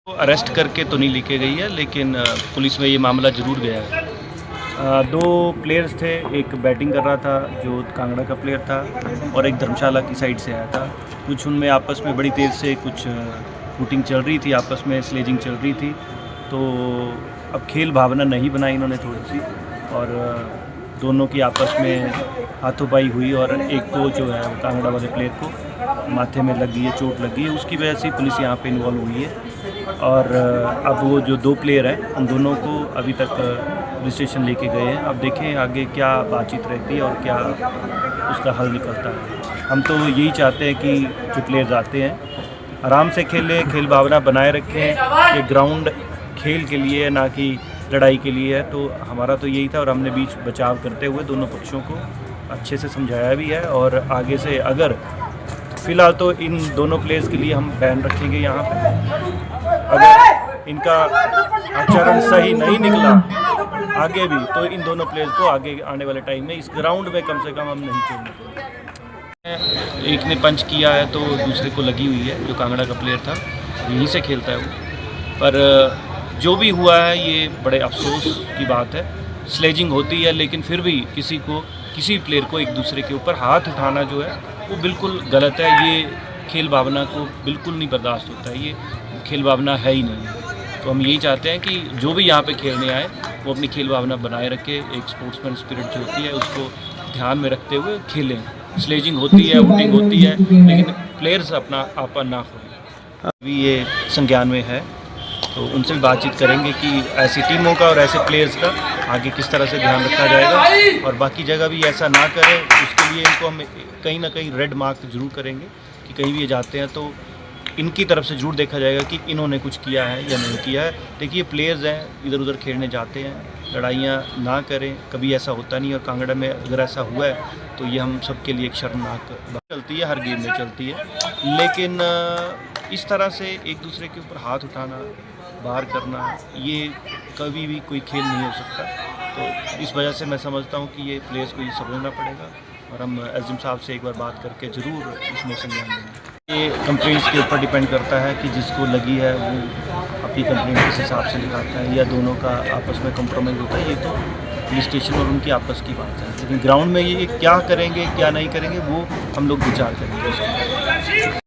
Arrest करके तो नहीं लेके गई है, लेकिन पुलिस में ये मामला ज़रूर गया है। दो प्लेयर्स थे, एक बैटिंग कर रहा था जो कांगड़ा का प्लेयर था और एक धर्मशाला की साइड से आया था। कुछ उनमें आपस में बड़ी तेज़ से कुछ शूटिंग चल रही थी, आपस में स्लेजिंग चल रही थी। तो अब खेल भावना नहीं बनाई इन्होंने थोड़ी सी, और दोनों की आपस में हाथोपाई हुई और एक को जो है कांगड़ा वाले प्लेयर को माथे में लगी है, चोट लगी है, उसकी वजह से पुलिस यहाँ पे इन्वॉल्व हुई है। और अब वो जो दो प्लेयर हैं उन दोनों को अभी तक पुलिस स्टेशन लेके गए हैं। अब देखें आगे क्या बातचीत रहती है और क्या उसका हल निकलता है। हम तो यही चाहते हैं कि जो प्लेयर्स आते हैं आराम से खेलें, खेल भावना बनाए रखें। ये ग्राउंड खेल के लिए है, ना कि लड़ाई के लिए है। तो हमारा तो यही था और हमने बीच बचाव करते हुए दोनों पक्षों को अच्छे से समझाया भी है। और आगे से अगर फ़िलहाल तो इन दोनों प्लेयर्स के लिए हम बैन रखेंगे यहाँ पे। अगर इनका आचरण सही नहीं निकला आगे भी, तो इन दोनों प्लेयर्स को आगे आने वाले टाइम में इस ग्राउंड में कम से कम हम नहीं खेलने देंगे। एक ने पंच किया है तो दूसरे को लगी हुई है, जो कांगड़ा का प्लेयर था, यहीं से खेलता है वो। पर जो भी हुआ है ये बड़े अफसोस की बात है। स्लेजिंग होती है, लेकिन फिर भी किसी प्लेयर को एक दूसरे के ऊपर हाथ उठाना जो है वो बिल्कुल गलत है। ये खेल भावना को बिल्कुल नहीं बर्दाश्त होता है, ये खेल भावना है ही नहीं। तो हम यही चाहते हैं कि जो भी यहाँ पे खेलने आए वो अपनी खेल भावना बनाए रखे, एक स्पोर्ट्समैन स्पिरिट जो होती है उसको ध्यान में रखते हुए खेलें। स्लेजिंग होती है, वोटिंग होती है, लेकिन प्लेयर्स अपना आपा ना खोएं। अभी ये संज्ञान में है, तो उनसे भी बातचीत करेंगे कि ऐसी टीमों का और ऐसे प्लेयर्स का आगे किस तरह से ध्यान रखा जाएगा और बाकी जगह भी ऐसा ना करें। उसके लिए इनको हम कहीं ना कहीं रेड मार्क जरूर करेंगे कि कहीं भी ये जाते हैं तो इनकी तरफ से जरूर देखा जाएगा कि इन्होंने कुछ किया है या नहीं किया है। देखिए प्लेयर्स हैं, इधर उधर खेलने जाते हैं, लड़ाइयाँ ना करें, कभी ऐसा होता नहीं। और कांगड़ा में अगर ऐसा हुआ है तो ये हम सब के लिए एक शर्मनाक बात चलती है, हर गेम में चलती है। लेकिन इस तरह से एक दूसरे के ऊपर हाथ उठाना, बाहर करना, ये कभी भी कोई खेल नहीं हो सकता। तो इस वजह से मैं समझता हूँ कि ये प्लेयर्स को ये समझना पड़ेगा और हम एसडीएम साहब से एक बार बात करके ज़रूर इसमें संज्ञान लेंगे। ये कंप्लेंट्स के ऊपर डिपेंड करता है कि जिसको लगी है वो अपनी कंप्लेंट किस हिसाब से लिखाता है या दोनों का आपस में कॉम्प्रोमाइज़ होता है। ये तो पुलिस स्टेशन और उनकी आपस की बात है, लेकिन ग्राउंड में ये क्या करेंगे क्या नहीं करेंगे वो हम लोग विचार करेंगे उसके।